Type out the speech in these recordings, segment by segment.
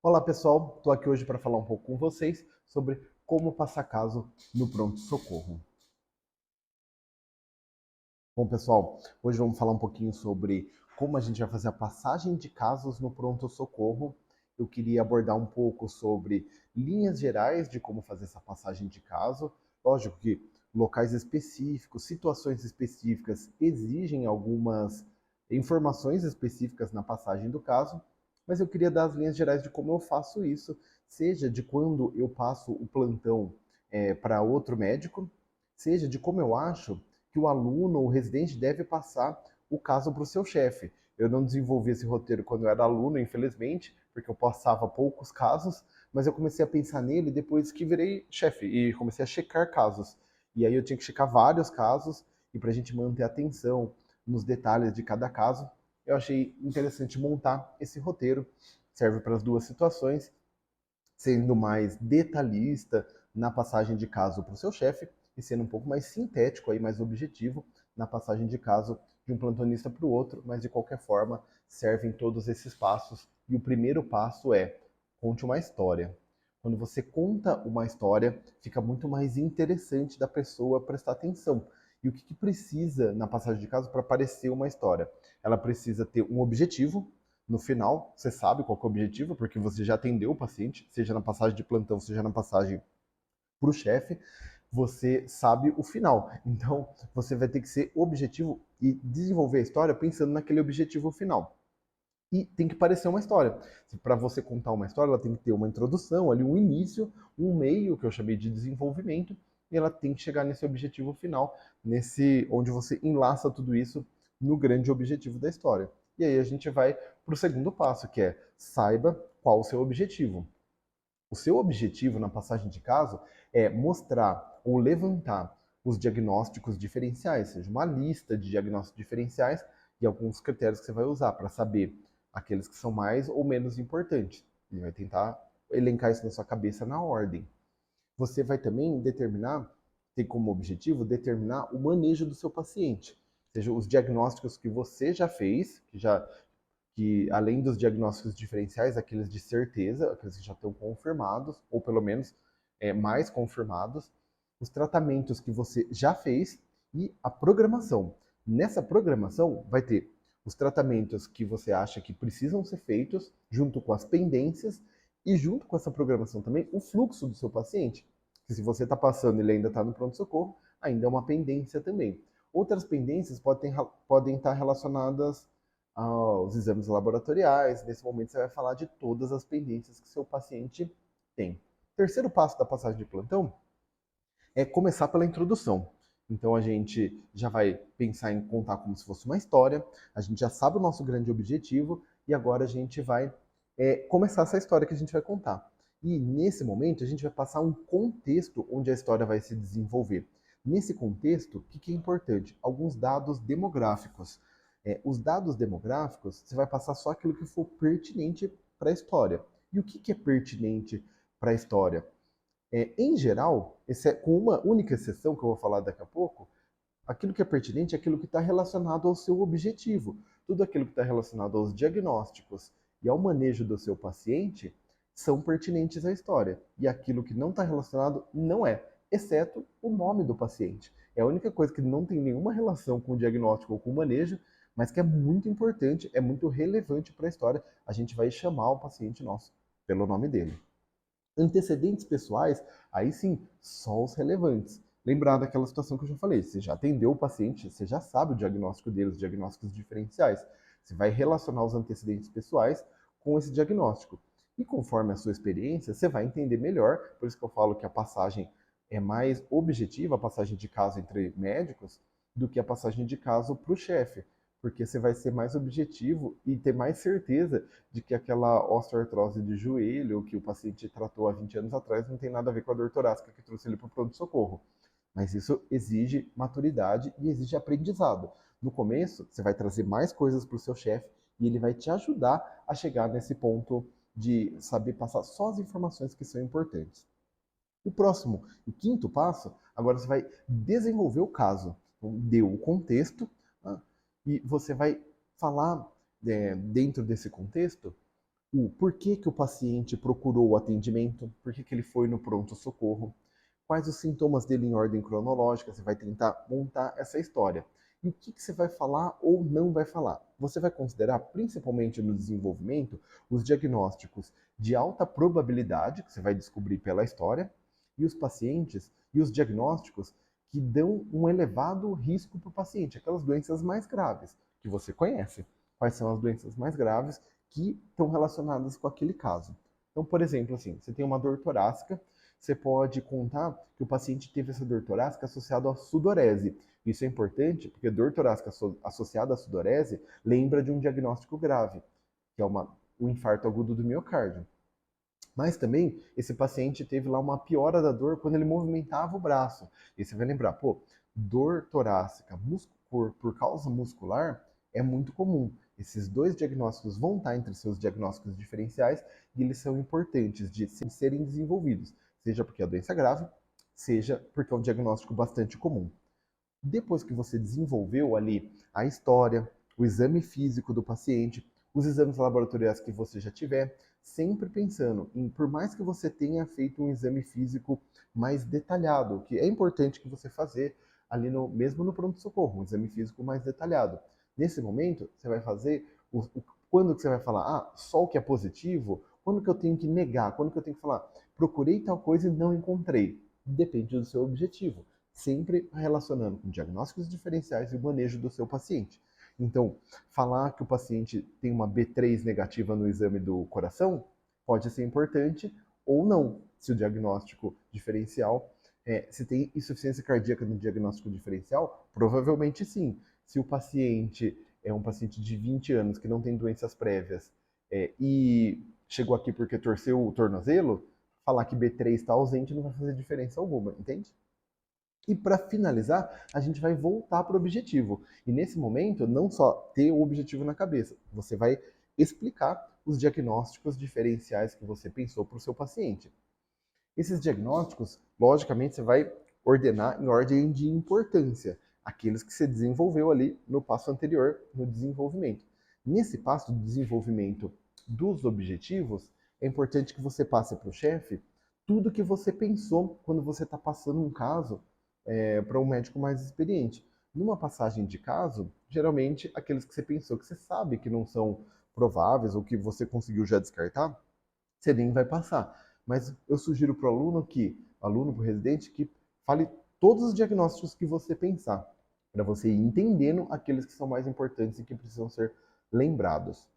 Olá pessoal, estou aqui hoje para falar um pouco com vocês sobre como passar caso no pronto-socorro. Bom pessoal, hoje vamos falar um pouquinho sobre como a gente vai fazer a passagem de casos no pronto-socorro. Eu queria abordar um pouco sobre linhas gerais de como fazer essa passagem de caso. Lógico que locais específicos, situações específicas exigem algumas informações específicas na passagem do caso, mas eu queria dar as linhas gerais de como eu faço isso, seja de quando eu passo o plantão para outro médico, seja de como eu acho que o aluno ou o residente deve passar o caso para o seu chefe. Eu não desenvolvi esse roteiro quando eu era aluno, infelizmente, porque eu passava poucos casos, mas eu comecei a pensar nele depois que virei chefe e comecei a checar casos. E aí eu tinha que checar vários casos, e para a gente manter a atenção nos detalhes de cada caso, eu achei interessante montar esse roteiro. Serve para as duas situações, sendo mais detalhista na passagem de caso para o seu chefe e sendo um pouco mais sintético, aí, mais objetivo na passagem de caso de um plantonista para o outro, mas de qualquer forma servem todos esses passos. E o primeiro passo é conte uma história. Quando você conta uma história, fica muito mais interessante da pessoa prestar atenção. E o que precisa na passagem de caso para parecer uma história? Ela precisa ter um objetivo, no final, você sabe qual é o objetivo, porque você já atendeu o paciente, seja na passagem de plantão, seja na passagem para o chefe, você sabe o final. Então, você vai ter que ser objetivo e desenvolver a história pensando naquele objetivo final. E tem que parecer uma história. Para você contar uma história, ela tem que ter uma introdução, ali um início, um meio, que eu chamei de desenvolvimento, e ela tem que chegar nesse objetivo final, nesse onde você enlaça tudo isso no grande objetivo da história. E aí a gente vai para o segundo passo, que é saiba qual o seu objetivo. O seu objetivo na passagem de caso é mostrar ou levantar os diagnósticos diferenciais, seja uma lista de diagnósticos diferenciais e alguns critérios que você vai usar para saber aqueles que são mais ou menos importantes. Ele vai tentar elencar isso na sua cabeça na ordem. Você vai também determinar, ter como objetivo determinar o manejo do seu paciente, seja os diagnósticos que você já fez, que além dos diagnósticos diferenciais, aqueles de certeza, aqueles que já estão confirmados, ou pelo menos mais confirmados, os tratamentos que você já fez e a programação. Nessa programação vai ter os tratamentos que você acha que precisam ser feitos, junto com as pendências, e junto com essa programação também o fluxo do seu paciente. Que se você está passando e ele ainda está no pronto-socorro, ainda é uma pendência também. Outras pendências podem estar relacionadas aos exames laboratoriais. Nesse momento você vai falar de todas as pendências que seu paciente tem. Terceiro passo da passagem de plantão é começar pela introdução. Então a gente já vai pensar em contar como se fosse uma história, a gente já sabe o nosso grande objetivo e agora a gente vai começar essa história que a gente vai contar. E nesse momento a gente vai passar um contexto onde a história vai se desenvolver. Nesse contexto, o que é importante? Alguns dados demográficos. Os dados demográficos, você vai passar só aquilo que for pertinente para a história. E o que é pertinente para a história? Em geral, com uma única exceção que eu vou falar daqui a pouco, aquilo que é pertinente é aquilo que está relacionado ao seu objetivo. Tudo aquilo que está relacionado aos diagnósticos e ao manejo do seu paciente são pertinentes à história. E aquilo que não está relacionado não é, exceto o nome do paciente. É a única coisa que não tem nenhuma relação com o diagnóstico ou com o manejo, mas que é muito importante, é muito relevante para a história. A gente vai chamar o paciente nosso pelo nome dele. Antecedentes pessoais, aí sim, só os relevantes. Lembrar daquela situação que eu já falei, você já atendeu o paciente, você já sabe o diagnóstico dele, os diagnósticos diferenciais. Você vai relacionar os antecedentes pessoais com esse diagnóstico. E conforme a sua experiência, você vai entender melhor, por isso que eu falo que a passagem é mais objetiva, a passagem de caso entre médicos, do que a passagem de caso para o chefe, porque você vai ser mais objetivo e ter mais certeza de que aquela osteoartrose de joelho que o paciente tratou há 20 anos atrás não tem nada a ver com a dor torácica que trouxe ele para o pronto-socorro. Mas isso exige maturidade e exige aprendizado. No começo, você vai trazer mais coisas para o seu chefe e ele vai te ajudar a chegar nesse ponto de saber passar só as informações que são importantes. O próximo, o quinto passo, agora você vai desenvolver o caso. Então, deu o contexto, né? E você vai falar, dentro desse contexto, o porquê que o paciente procurou o atendimento, por que ele foi no pronto-socorro, quais os sintomas dele em ordem cronológica, você vai tentar montar essa história. E o que você vai falar ou não vai falar? Você vai considerar, principalmente no desenvolvimento, os diagnósticos de alta probabilidade, que você vai descobrir pela história, e os pacientes e os diagnósticos que dão um elevado risco para o paciente, aquelas doenças mais graves que você conhece. Quais são as doenças mais graves que estão relacionadas com aquele caso? Então, por exemplo, assim, você tem uma dor torácica, você pode contar que o paciente teve essa dor torácica associada à sudorese. Isso é importante porque dor torácica associada à sudorese lembra de um diagnóstico grave, que é um infarto agudo do miocárdio. Mas também esse paciente teve lá uma piora da dor quando ele movimentava o braço. E você vai lembrar, pô, dor torácica por causa muscular é muito comum. Esses dois diagnósticos vão estar entre seus diagnósticos diferenciais e eles são importantes de serem desenvolvidos, seja porque a doença é grave, seja porque é um diagnóstico bastante comum. Depois que você desenvolveu ali a história, o exame físico do paciente, os exames laboratoriais que você já tiver, sempre pensando em, por mais que você tenha feito um exame físico mais detalhado, que é importante que você fazer ali mesmo no pronto-socorro, um exame físico mais detalhado. Nesse momento, você vai fazer quando que você vai falar, só o que é positivo, quando que eu tenho que negar, quando que eu tenho que falar, procurei tal coisa e não encontrei. Depende do seu objetivo, sempre relacionando com diagnósticos diferenciais e o manejo do seu paciente. Então, falar que o paciente tem uma B3 negativa no exame do coração pode ser importante ou não, se o diagnóstico diferencial, se tem insuficiência cardíaca no diagnóstico diferencial, provavelmente sim. Se o paciente é um paciente de 20 anos que não tem doenças prévias e chegou aqui porque torceu o tornozelo, falar que B3 está ausente não vai fazer diferença alguma, entende? E para finalizar, a gente vai voltar para o objetivo. E nesse momento, não só ter o objetivo na cabeça, você vai explicar os diagnósticos diferenciais que você pensou para o seu paciente. Esses diagnósticos, logicamente, você vai ordenar em ordem de importância, aqueles que você desenvolveu ali no passo anterior, no desenvolvimento. Nesse passo do desenvolvimento dos objetivos, é importante que você passe para o chefe tudo que você pensou quando você está passando um caso para um médico mais experiente. Numa passagem de caso, geralmente aqueles que você pensou que você sabe que não são prováveis ou que você conseguiu já descartar, você nem vai passar. Mas eu sugiro para o aluno, para o residente, que fale todos os diagnósticos que você pensar, para você ir entendendo aqueles que são mais importantes e que precisam ser lembrados.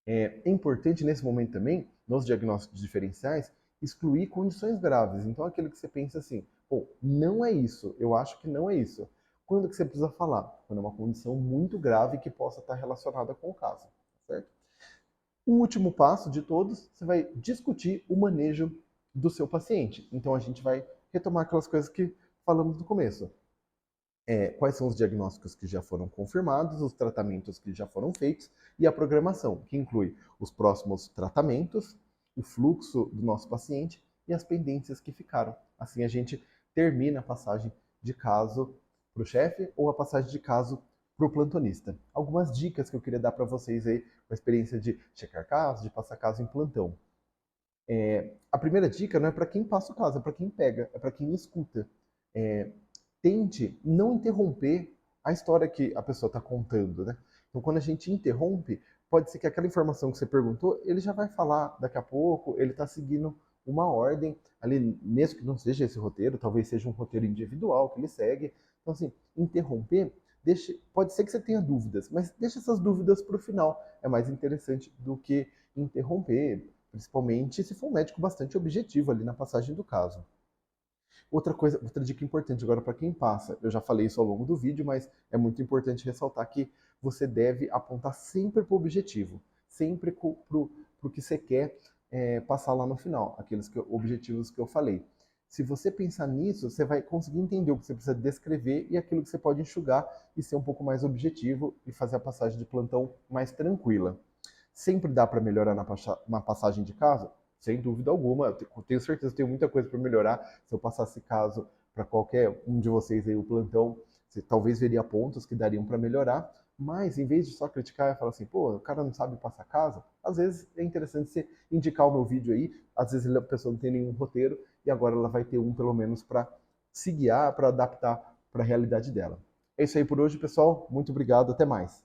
É importante nesse momento também, nos diagnósticos diferenciais, excluir condições graves. Então, aquele que você pensa assim, pô, não é isso, eu acho que não é isso. Quando que você precisa falar? Quando é uma condição muito grave que possa estar relacionada com o caso, certo? O último passo de todos, você vai discutir o manejo do seu paciente. Então, a gente vai retomar aquelas coisas que falamos no começo. Quais são os diagnósticos que já foram confirmados, os tratamentos que já foram feitos e a programação, que inclui os próximos tratamentos, o fluxo do nosso paciente e as pendências que ficaram. Assim a gente termina a passagem de caso para o chefe ou a passagem de caso para o plantonista. Algumas dicas que eu queria dar para vocês aí, com a experiência de checar casos, de passar caso em plantão. A primeira dica não é para quem passa o caso, é para quem pega, é para quem escuta. Tente não interromper a história que a pessoa está contando, né? Então, quando a gente interrompe, pode ser que aquela informação que você perguntou, ele já vai falar daqui a pouco, ele está seguindo uma ordem, ali, mesmo que não seja esse roteiro, talvez seja um roteiro individual que ele segue. Então, assim, interromper, pode ser que você tenha dúvidas, mas deixe essas dúvidas para o final. É mais interessante do que interromper, principalmente se for um médico bastante objetivo ali na passagem do caso. Outra dica importante agora para quem passa, eu já falei isso ao longo do vídeo, mas é muito importante ressaltar que você deve apontar sempre para o objetivo, sempre para o que você quer passar lá no final, objetivos que eu falei. Se você pensar nisso, você vai conseguir entender o que você precisa descrever e aquilo que você pode enxugar e ser um pouco mais objetivo e fazer a passagem de plantão mais tranquila. Sempre dá para melhorar na passagem de caso? Sem dúvida alguma. Eu tenho certeza que tem muita coisa para melhorar. Se eu passasse caso para qualquer um de vocês aí, o plantão, você talvez veria pontos que dariam para melhorar, Mas, em vez de só criticar e falar assim, pô, o cara não sabe passar casa, às vezes é interessante você indicar o meu vídeo aí, às vezes a pessoa não tem nenhum roteiro, e agora ela vai ter um, pelo menos, para se guiar, para adaptar para a realidade dela. É isso aí por hoje, pessoal. Muito obrigado, até mais.